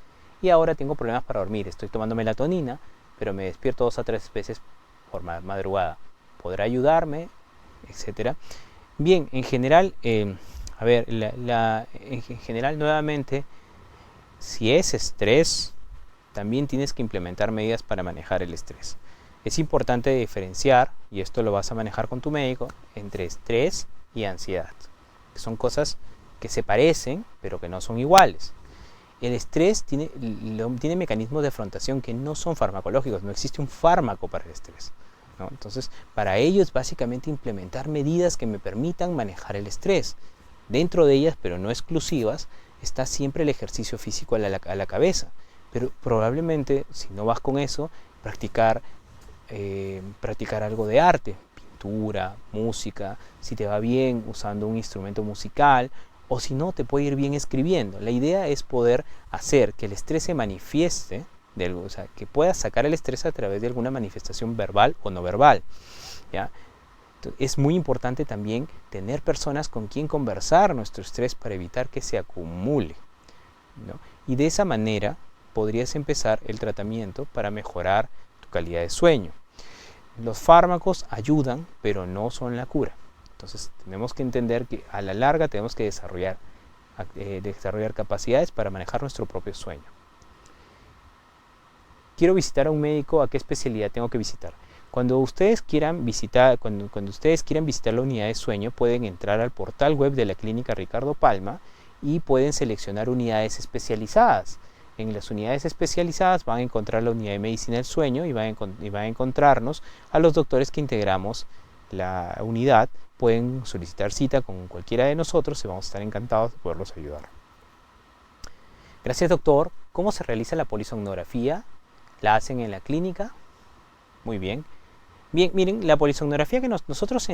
y ahora tengo problemas para dormir. Estoy tomando melatonina, pero me despierto 2 a 3 veces por madrugada. ¿Podrá ayudarme? Etcétera. Bien, en general, en general, nuevamente, si es estrés, también tienes que implementar medidas para manejar el estrés. Es importante diferenciar, y esto lo vas a manejar con tu médico, entre estrés y ansiedad. Son cosas que se parecen, pero que no son iguales. El estrés tiene mecanismos de afrontación que no son farmacológicos, no existe un fármaco para el estrés, ¿no? Entonces, para ello es básicamente implementar medidas que me permitan manejar el estrés. Dentro de ellas, pero no exclusivas, está siempre el ejercicio físico a la cabeza. Pero probablemente, si no vas con eso, practicar algo de arte, pintura, música, si te va bien usando un instrumento musical, o si no, te puede ir bien escribiendo. La idea es poder hacer que el estrés se manifieste, o sea, que puedas sacar el estrés a través de alguna manifestación verbal o no verbal, ¿ya? Es muy importante también tener personas con quien conversar nuestro estrés para evitar que se acumule, ¿no? Y de esa manera podrías empezar el tratamiento para mejorar tu calidad de sueño. Los fármacos ayudan, pero no son la cura. Entonces tenemos que entender que a la larga tenemos que desarrollar capacidades para manejar nuestro propio sueño. Quiero visitar a un médico, ¿a qué especialidad tengo que visitar? Cuando ustedes quieran visitar la unidad de sueño, pueden entrar al portal web de la Clínica Ricardo Palma y pueden seleccionar unidades especializadas. En las unidades especializadas van a encontrar la unidad de medicina del sueño y van a encontrarnos a los doctores que integramos la unidad. Pueden solicitar cita con cualquiera de nosotros y vamos a estar encantados de poderlos ayudar. Gracias, doctor. ¿Cómo se realiza la polisomnografía? ¿La hacen en la clínica? Muy bien. Bien, miren, la polisomnografía que nosotros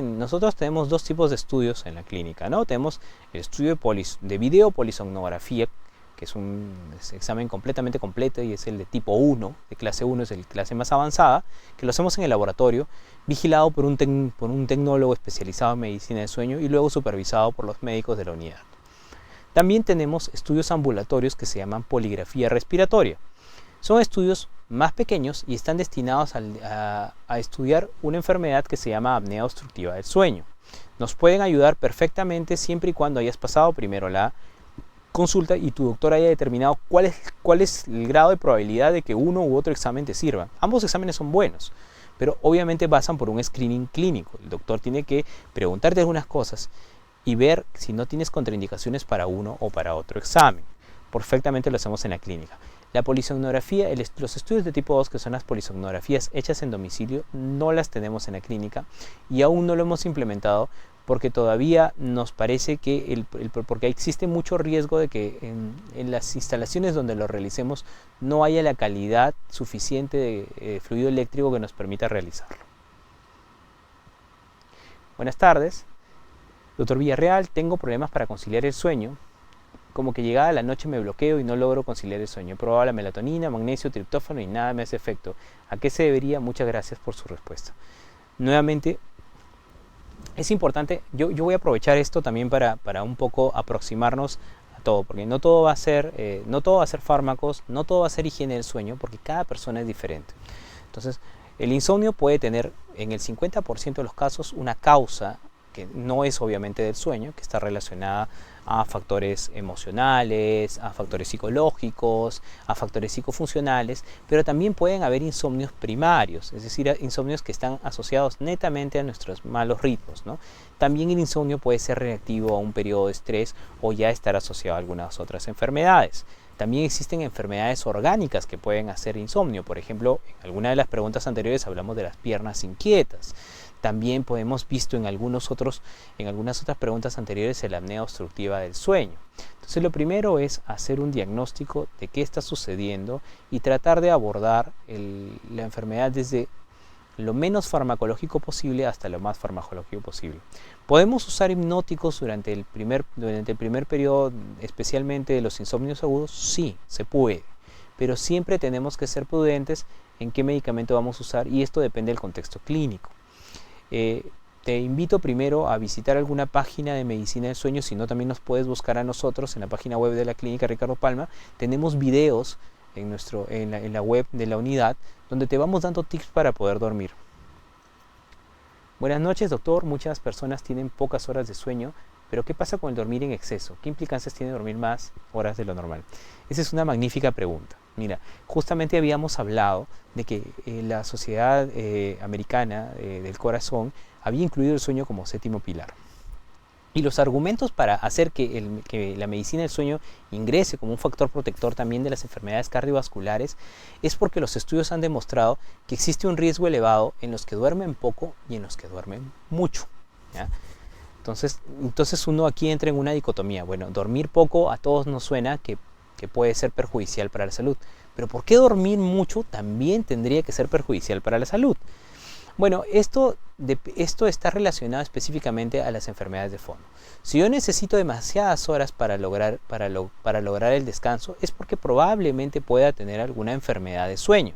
tenemos 2 tipos de estudios en la clínica, ¿no? Tenemos el estudio de video polisomnografía, que es un examen completamente completo y es el de tipo 1, de clase 1, es el clase más avanzada, que lo hacemos en el laboratorio, vigilado por un tecnólogo especializado en medicina del sueño y luego supervisado por los médicos de la unidad. También tenemos estudios ambulatorios que se llaman poligrafía respiratoria. Son estudios más pequeños y están destinados a estudiar una enfermedad que se llama apnea obstructiva del sueño. Nos pueden ayudar perfectamente siempre y cuando hayas pasado primero la consulta y tu doctor haya determinado cuál es el grado de probabilidad de que uno u otro examen te sirva. Ambos exámenes son buenos, pero obviamente pasan por un screening clínico. El doctor tiene que preguntarte algunas cosas y ver si no tienes contraindicaciones para uno o para otro examen. Perfectamente lo hacemos en la clínica. La polisomnografía, los estudios de tipo 2, que son las polisomnografías hechas en domicilio, no las tenemos en la clínica y aún no lo hemos implementado porque todavía nos parece que porque existe mucho riesgo de que en las instalaciones donde lo realicemos no haya la calidad suficiente de fluido eléctrico que nos permita realizarlo. Buenas tardes, doctor Villarreal, tengo problemas para conciliar el sueño. Como que llegada la noche me bloqueo y no logro conciliar el sueño. He probado la melatonina, magnesio, triptófano y nada me hace efecto. ¿A qué se debería? Muchas gracias por su respuesta. Nuevamente, es importante, yo voy a aprovechar esto también para un poco aproximarnos a todo, porque no todo va a ser fármacos, no todo va a ser higiene del sueño, porque cada persona es diferente. Entonces, el insomnio puede tener en el 50% de los casos una causa que no es obviamente del sueño, que está relacionada a factores emocionales, a factores psicológicos, a factores psicofuncionales, pero también pueden haber insomnios primarios, es decir, insomnios que están asociados netamente a nuestros malos ritmos, ¿no? También el insomnio puede ser reactivo a un periodo de estrés o ya estar asociado a algunas otras enfermedades. También existen enfermedades orgánicas que pueden hacer insomnio. Por ejemplo, en alguna de las preguntas anteriores hablamos de las piernas inquietas. También hemos visto en algunas otras preguntas anteriores la apnea obstructiva del sueño. Entonces lo primero es hacer un diagnóstico de qué está sucediendo y tratar de abordar la enfermedad desde lo menos farmacológico posible hasta lo más farmacológico posible. ¿Podemos usar hipnóticos durante el primer periodo, especialmente de los insomnios agudos? Sí, se puede, pero siempre tenemos que ser prudentes en qué medicamento vamos a usar y esto depende del contexto clínico. Te invito primero a visitar alguna página de medicina del sueño, si no también nos puedes buscar a nosotros en la página web de la clínica Ricardo Palma. Tenemos videos en la web de la unidad donde te vamos dando tips para poder dormir. Buenas noches, doctor. Muchas personas tienen pocas horas de sueño, pero ¿qué pasa con el dormir en exceso? ¿Qué implicancias tiene dormir más horas de lo normal? Esa es una magnífica pregunta. Mira, justamente habíamos hablado de que la Sociedad Americana del Corazón había incluido el sueño como séptimo pilar. Y los argumentos para hacer que la medicina del sueño ingrese como un factor protector también de las enfermedades cardiovasculares es porque los estudios han demostrado que existe un riesgo elevado en los que duermen poco y en los que duermen mucho, ¿ya? Entonces uno aquí entra en una dicotomía. Bueno, dormir poco a todos nos suena que puede ser perjudicial para la salud. Pero ¿por qué dormir mucho también tendría que ser perjudicial para la salud? Bueno, esto está relacionado específicamente a las enfermedades de fondo. Si yo necesito demasiadas horas para lograr el descanso, es porque probablemente pueda tener alguna enfermedad de sueño.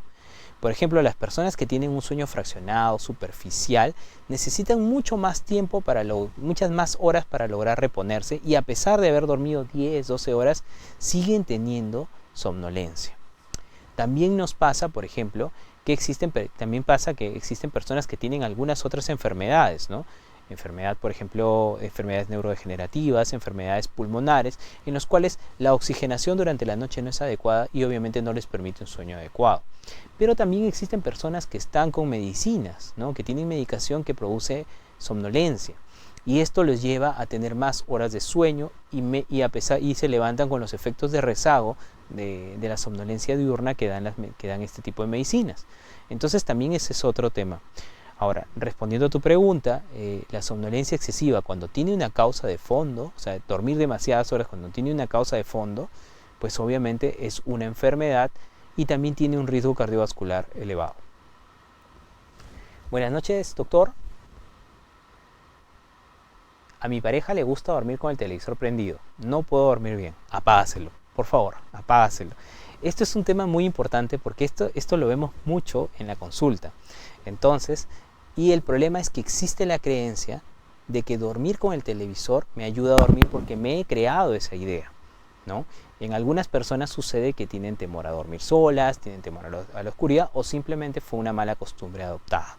Por ejemplo, las personas que tienen un sueño fraccionado, superficial, necesitan mucho más tiempo, muchas más horas para lograr reponerse y a pesar de haber dormido 10, 12 horas, siguen teniendo somnolencia. También nos pasa, por ejemplo, que existen personas que tienen algunas otras enfermedades, ¿no? Por ejemplo, enfermedades neurodegenerativas, enfermedades pulmonares, en los cuales la oxigenación durante la noche no es adecuada y obviamente no les permite un sueño adecuado. Pero también existen personas que están con medicinas, ¿no? Que tienen medicación que produce somnolencia. Y esto les lleva a tener más horas de sueño y se levantan con los efectos de rezago de la somnolencia diurna que dan este tipo de medicinas. Entonces también ese es otro tema. Ahora, respondiendo a tu pregunta, la somnolencia excesiva cuando tiene una causa de fondo, o sea, dormir demasiadas horas cuando tiene una causa de fondo, pues obviamente es una enfermedad y también tiene un riesgo cardiovascular elevado. Buenas noches, doctor. A mi pareja le gusta dormir con el televisor prendido. No puedo dormir bien. Apágaselo, por favor, apágaselo. Esto es un tema muy importante porque esto lo vemos mucho en la consulta. Entonces, y el problema es que existe la creencia de que dormir con el televisor me ayuda a dormir porque me he creado esa idea, ¿no? En algunas personas sucede que tienen temor a dormir solas, tienen temor a la oscuridad o simplemente fue una mala costumbre adoptada.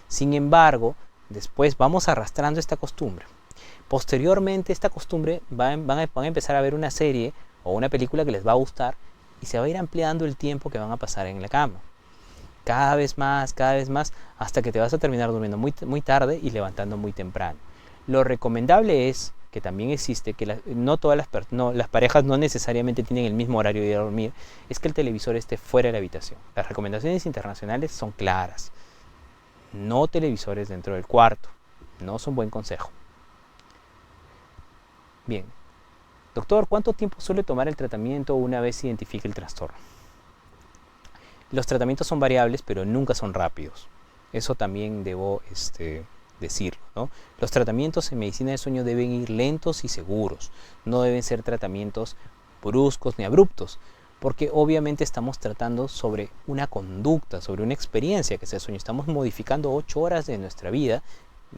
Sin embargo, después vamos arrastrando esta costumbre. Posteriormente esta costumbre van a empezar a ver una serie o una película que les va a gustar y se va a ir ampliando el tiempo que van a pasar en la cama. Cada vez más, hasta que te vas a terminar durmiendo muy tarde y levantando muy temprano. Lo recomendable es, que también existe, que las parejas no necesariamente tienen el mismo horario de ir a dormir, es que el televisor esté fuera de la habitación. Las recomendaciones internacionales son claras. No televisores dentro del cuarto. No son buen consejo. Bien. Doctor, ¿cuánto tiempo suele tomar el tratamiento una vez se identifique el trastorno? Los tratamientos son variables, pero nunca son rápidos. Eso también debo decirlo, ¿no? Los tratamientos en medicina del sueño deben ir lentos y seguros. No deben ser tratamientos bruscos ni abruptos, porque obviamente estamos tratando sobre una conducta, sobre una experiencia que es el sueño. Estamos modificando 8 horas de nuestra vida,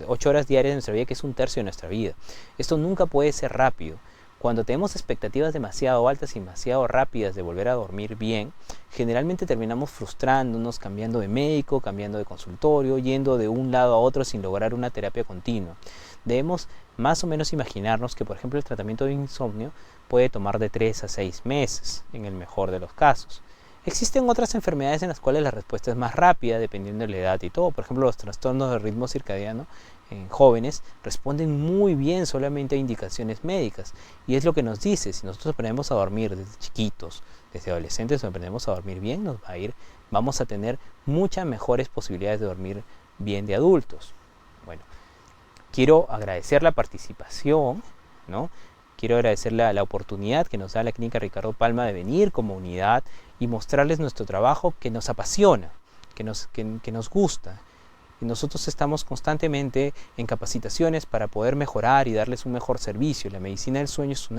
8 horas diarias de nuestra vida, que es un tercio de nuestra vida. Esto nunca puede ser rápido. Cuando tenemos expectativas demasiado altas y demasiado rápidas de volver a dormir bien, generalmente terminamos frustrándonos, cambiando de médico, cambiando de consultorio, yendo de un lado a otro sin lograr una terapia continua. debemos más o menos imaginarnos que, por ejemplo, el tratamiento de insomnio puede tomar de 3 a 6 meses, en el mejor de los casos. Existen otras enfermedades en las cuales la respuesta es más rápida, dependiendo de la edad y todo. Por ejemplo, los trastornos de ritmo circadiano en jóvenes responden muy bien solamente a indicaciones médicas. Y es lo que nos dice, si nosotros aprendemos a dormir desde chiquitos, desde adolescentes, aprendemos a dormir bien, vamos a tener muchas mejores posibilidades de dormir bien de adultos. Bueno, quiero agradecer la participación, ¿no? Quiero agradecer la oportunidad que nos da la Clínica Ricardo Palma de venir como unidad y mostrarles nuestro trabajo que nos apasiona, que nos gusta. Y nosotros estamos constantemente en capacitaciones para poder mejorar y darles un mejor servicio. La medicina del sueño es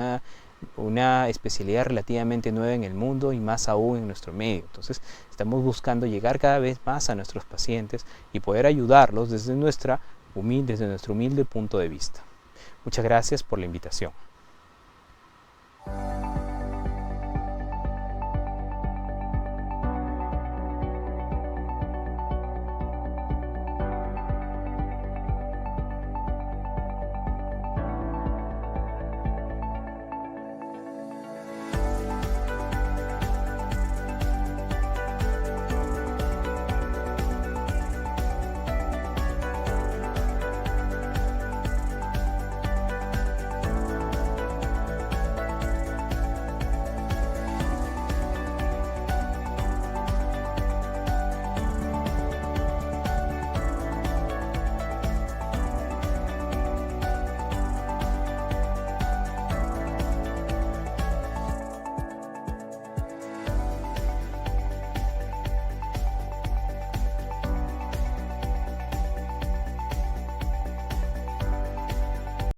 una especialidad relativamente nueva en el mundo y más aún en nuestro medio. Entonces estamos buscando llegar cada vez más a nuestros pacientes y poder ayudarlos desde nuestro humilde punto de vista. Muchas gracias por la invitación.